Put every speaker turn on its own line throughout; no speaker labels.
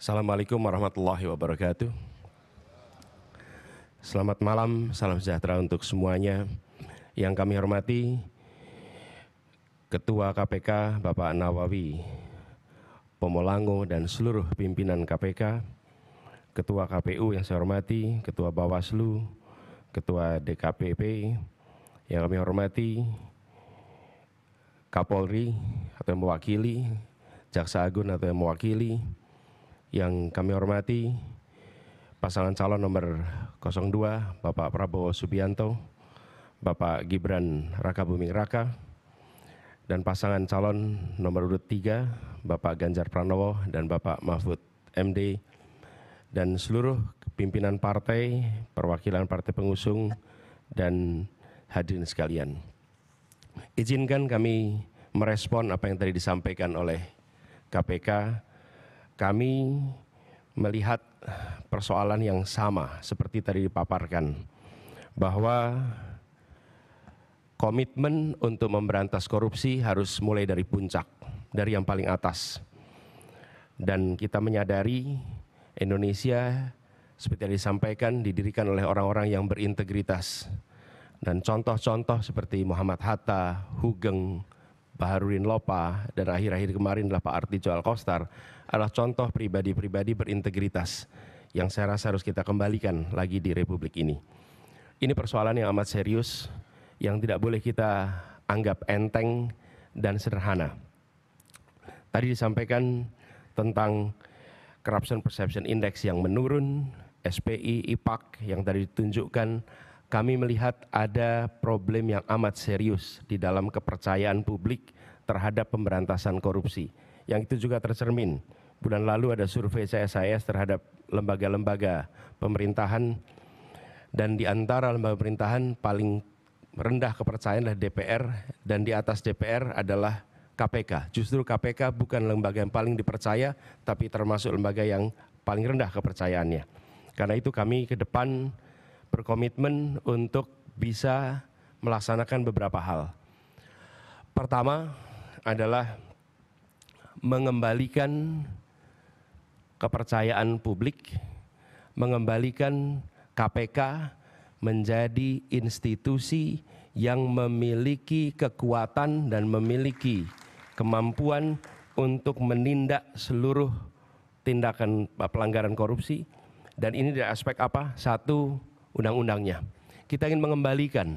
Assalamualaikum warahmatullahi wabarakatuh. Selamat malam, salam sejahtera untuk semuanya. Yang kami hormati Ketua KPK Bapak Nawawi Pomolango dan seluruh pimpinan KPK, Ketua KPU yang saya hormati, Ketua Bawaslu, Ketua DKPP, yang kami hormati Kapolri atau yang mewakili, Jaksa Agung atau yang mewakili, yang kami hormati pasangan calon nomor 02 Bapak Prabowo Subianto, Bapak Gibran Rakabuming Raka, dan pasangan calon nomor urut 3 Bapak Ganjar Pranowo dan Bapak Mahfud MD, dan seluruh pimpinan partai, perwakilan partai pengusung, dan hadirin sekalian. Izinkan kami merespon apa yang tadi disampaikan oleh KPK. Kami melihat persoalan yang sama seperti tadi dipaparkan, bahwa komitmen untuk memberantas korupsi harus mulai dari puncak, dari yang paling atas. Dan kita menyadari Indonesia seperti yang disampaikan didirikan oleh orang-orang yang berintegritas. Dan contoh-contoh seperti Muhammad Hatta, Hugeng, Baharudin Lopa, dan akhir-akhir kemarin adalah Pak Artijo Alkostar, adalah contoh pribadi-pribadi berintegritas yang saya rasa harus kita kembalikan lagi di Republik ini. Ini persoalan yang amat serius, yang tidak boleh kita anggap enteng dan sederhana. Tadi disampaikan tentang Corruption Perception Index yang menurun, SPI, IPAK yang tadi ditunjukkan. Kami melihat ada problem yang amat serius di dalam kepercayaan publik terhadap pemberantasan korupsi. Yang itu juga tercermin. Bulan lalu ada survei CSIS terhadap lembaga-lembaga pemerintahan, dan di antara lembaga pemerintahan paling rendah kepercayaan adalah DPR, dan di atas DPR adalah KPK. Justru KPK bukan lembaga yang paling dipercaya, tapi termasuk lembaga yang paling rendah kepercayaannya. Karena itu kami ke depan berkomitmen untuk bisa melaksanakan beberapa hal. Pertama adalah mengembalikan kepercayaan publik, mengembalikan KPK menjadi institusi yang memiliki kekuatan dan memiliki kemampuan untuk menindak seluruh tindakan pelanggaran korupsi. Dan ini dari aspek apa? Satu, undang-undangnya. Kita ingin mengembalikan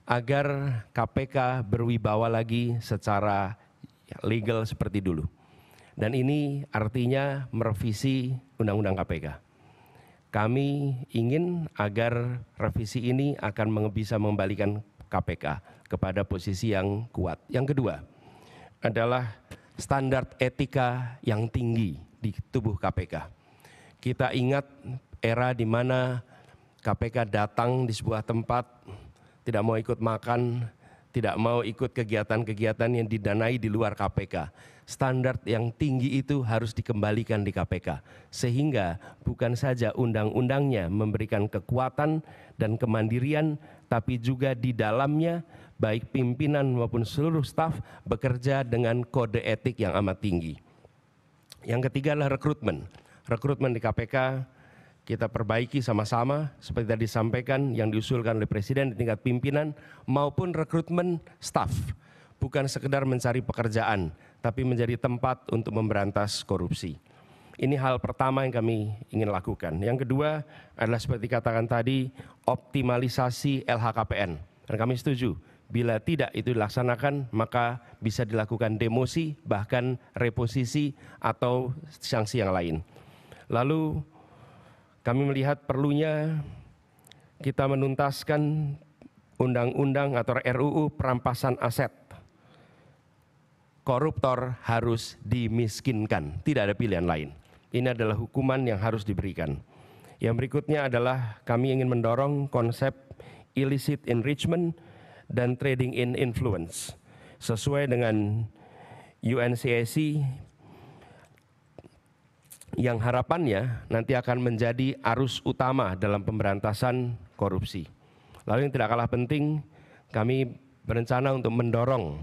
agar KPK berwibawa lagi secara legal seperti dulu. Dan ini artinya merevisi undang-undang KPK. Kami ingin agar revisi ini akan bisa mengembalikan KPK kepada posisi yang kuat. Yang kedua adalah standar etika yang tinggi di tubuh KPK. Kita ingat era di mana KPK datang di sebuah tempat, tidak mau ikut makan, tidak mau ikut kegiatan-kegiatan yang didanai di luar KPK. Standar yang tinggi itu harus dikembalikan di KPK. Sehingga bukan saja undang-undangnya memberikan kekuatan dan kemandirian, tapi juga di dalamnya baik pimpinan maupun seluruh staf bekerja dengan kode etik yang amat tinggi. Yang ketiga adalah rekrutmen. Rekrutmen di KPK kita perbaiki sama-sama seperti tadi disampaikan yang diusulkan oleh Presiden di tingkat pimpinan maupun rekrutmen staf. Bukan sekedar mencari pekerjaan, tapi menjadi tempat untuk memberantas korupsi. Ini hal pertama yang kami ingin lakukan. Yang kedua adalah seperti katakan tadi, optimalisasi LHKPN. Dan kami setuju, bila tidak itu dilaksanakan, maka bisa dilakukan demosi, bahkan reposisi atau sanksi yang lain. Lalu kami melihat perlunya kita menuntaskan undang-undang atau RUU perampasan aset. Koruptor harus dimiskinkan, tidak ada pilihan lain. Ini adalah hukuman yang harus diberikan. Yang berikutnya adalah kami ingin mendorong konsep illicit enrichment dan trading in influence. Sesuai dengan UNCAC yang harapannya nanti akan menjadi arus utama dalam pemberantasan korupsi. Lalu yang tidak kalah penting, kami berencana untuk mendorong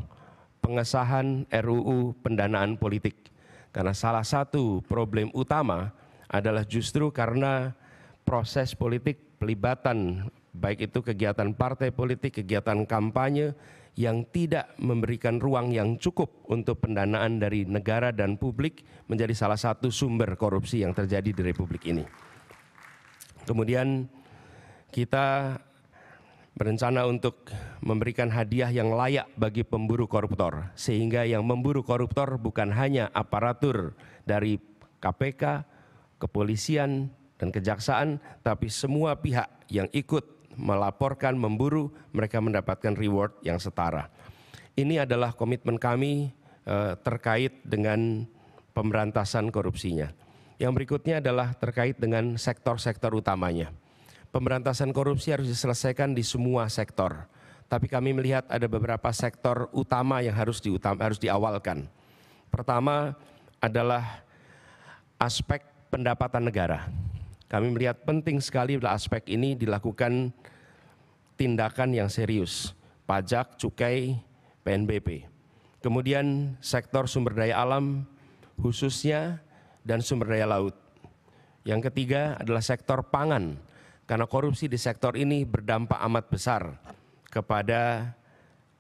pengesahan RUU pendanaan politik. Karena salah satu problem utama adalah justru karena proses politik pelibatan, baik itu kegiatan partai politik, kegiatan kampanye yang tidak memberikan ruang yang cukup untuk pendanaan dari negara dan publik menjadi salah satu sumber korupsi yang terjadi di Republik ini. Kemudian kita berencana untuk memberikan hadiah yang layak bagi pemburu koruptor, sehingga yang memburu koruptor bukan hanya aparatur dari KPK, kepolisian, dan kejaksaan, tapi semua pihak yang ikut melaporkan, memburu, mereka mendapatkan reward yang setara. Ini adalah komitmen kami terkait dengan pemberantasan korupsinya. Yang berikutnya adalah terkait dengan sektor-sektor utamanya. Pemberantasan korupsi harus diselesaikan di semua sektor. Tapi kami melihat ada beberapa sektor utama yang harus diawalkan. Pertama adalah aspek pendapatan negara. Kami melihat penting sekali adalah aspek ini dilakukan tindakan yang serius, pajak, cukai, PNBP. Kemudian sektor sumber daya alam khususnya dan sumber daya laut. Yang ketiga adalah sektor pangan, karena korupsi di sektor ini berdampak amat besar kepada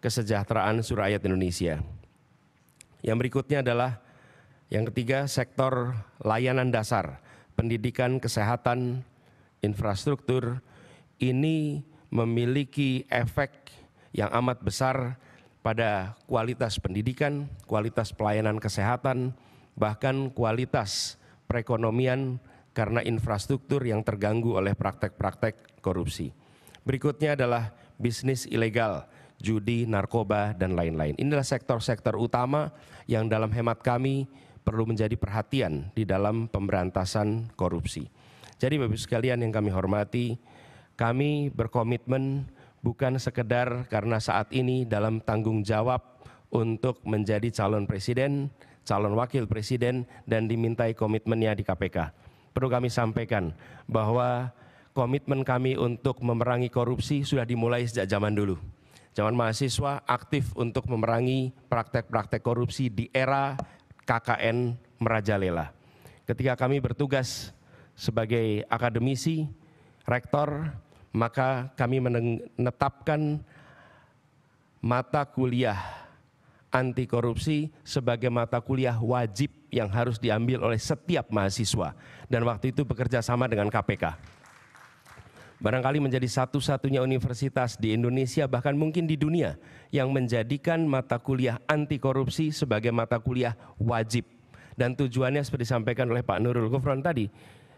kesejahteraan seluruh rakyat Indonesia. Yang berikutnya adalah yang ketiga sektor layanan dasar, pendidikan, kesehatan, infrastruktur. Ini memiliki efek yang amat besar pada kualitas pendidikan, kualitas pelayanan kesehatan, bahkan kualitas perekonomian karena infrastruktur yang terganggu oleh praktek-praktek korupsi. Berikutnya adalah bisnis ilegal, judi, narkoba, dan lain-lain. Inilah sektor-sektor utama yang dalam hemat kami perlu menjadi perhatian di dalam pemberantasan korupsi. Jadi Bapak-Ibu sekalian yang kami hormati, kami berkomitmen bukan sekedar karena saat ini dalam tanggung jawab untuk menjadi calon presiden, calon wakil presiden, dan dimintai komitmennya di KPK. Perlu kami sampaikan bahwa komitmen kami untuk memerangi korupsi sudah dimulai sejak zaman dulu. Zaman mahasiswa aktif untuk memerangi praktek-praktek korupsi di era KKN merajalela. Ketika kami bertugas sebagai akademisi, rektor, maka kami menetapkan mata kuliah anti korupsi sebagai mata kuliah wajib yang harus diambil oleh setiap mahasiswa. Dan waktu itu bekerja sama dengan KPK. Barangkali menjadi satu-satunya universitas di Indonesia, bahkan mungkin di dunia, yang menjadikan mata kuliah anti korupsi sebagai mata kuliah wajib. Dan tujuannya seperti disampaikan oleh Pak Nurul Gufron tadi,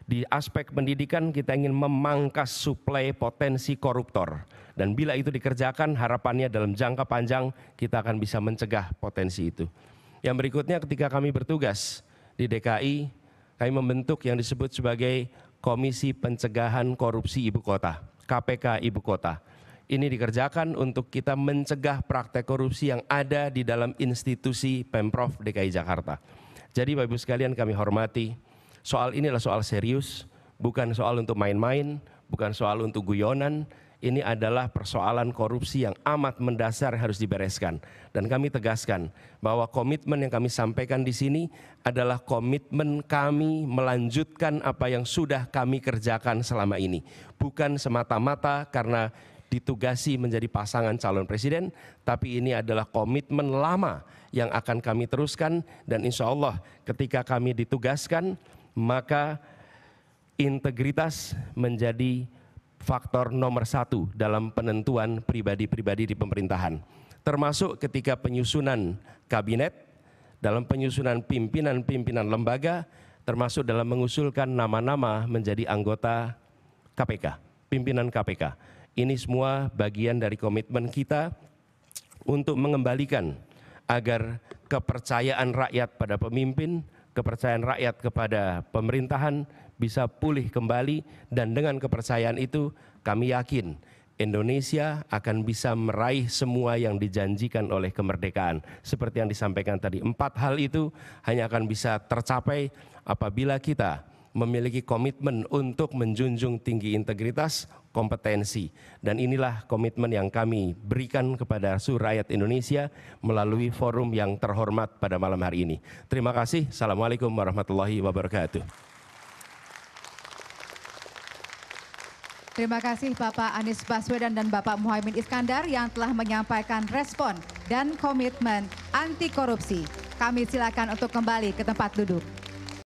di aspek pendidikan kita ingin memangkas suplai potensi koruptor. Dan bila itu dikerjakan, harapannya dalam jangka panjang kita akan bisa mencegah potensi itu. Yang berikutnya, ketika kami bertugas di DKI, kami membentuk yang disebut sebagai Komisi Pencegahan Korupsi Ibu Kota, KPK Ibu Kota. Ini dikerjakan untuk kita mencegah praktek korupsi yang ada di dalam institusi Pemprov DKI Jakarta. Jadi Bapak Ibu sekalian kami hormati, soal ini adalah soal serius, bukan soal untuk main-main, bukan soal untuk guyonan. Ini adalah persoalan korupsi yang amat mendasar harus dibereskan. Dan kami tegaskan bahwa komitmen yang kami sampaikan di sini adalah komitmen kami melanjutkan apa yang sudah kami kerjakan selama ini. Bukan semata-mata karena ditugasi menjadi pasangan calon presiden, tapi ini adalah komitmen lama yang akan kami teruskan. Dan insya Allah ketika kami ditugaskan, maka integritas menjadi faktor nomor satu dalam penentuan pribadi-pribadi di pemerintahan. Termasuk ketika penyusunan kabinet, dalam penyusunan pimpinan-pimpinan lembaga, termasuk dalam mengusulkan nama-nama menjadi anggota KPK, pimpinan KPK. Ini semua bagian dari komitmen kita untuk mengembalikan agar kepercayaan rakyat pada pemimpin, kepercayaan rakyat kepada pemerintahan bisa pulih kembali, dan dengan kepercayaan itu kami yakin Indonesia akan bisa meraih semua yang dijanjikan oleh kemerdekaan. Seperti yang disampaikan tadi, 4 hal itu hanya akan bisa tercapai apabila kita memiliki komitmen untuk menjunjung tinggi integritas, kompetensi. Dan inilah komitmen yang kami berikan kepada seluruh rakyat Indonesia melalui forum yang terhormat pada malam hari ini. Terima kasih. Assalamualaikum warahmatullahi wabarakatuh.
Terima kasih Bapak Anies Baswedan dan Bapak Muhaimin Iskandar yang telah menyampaikan respon dan komitmen anti korupsi. Kami silakan untuk kembali ke tempat duduk.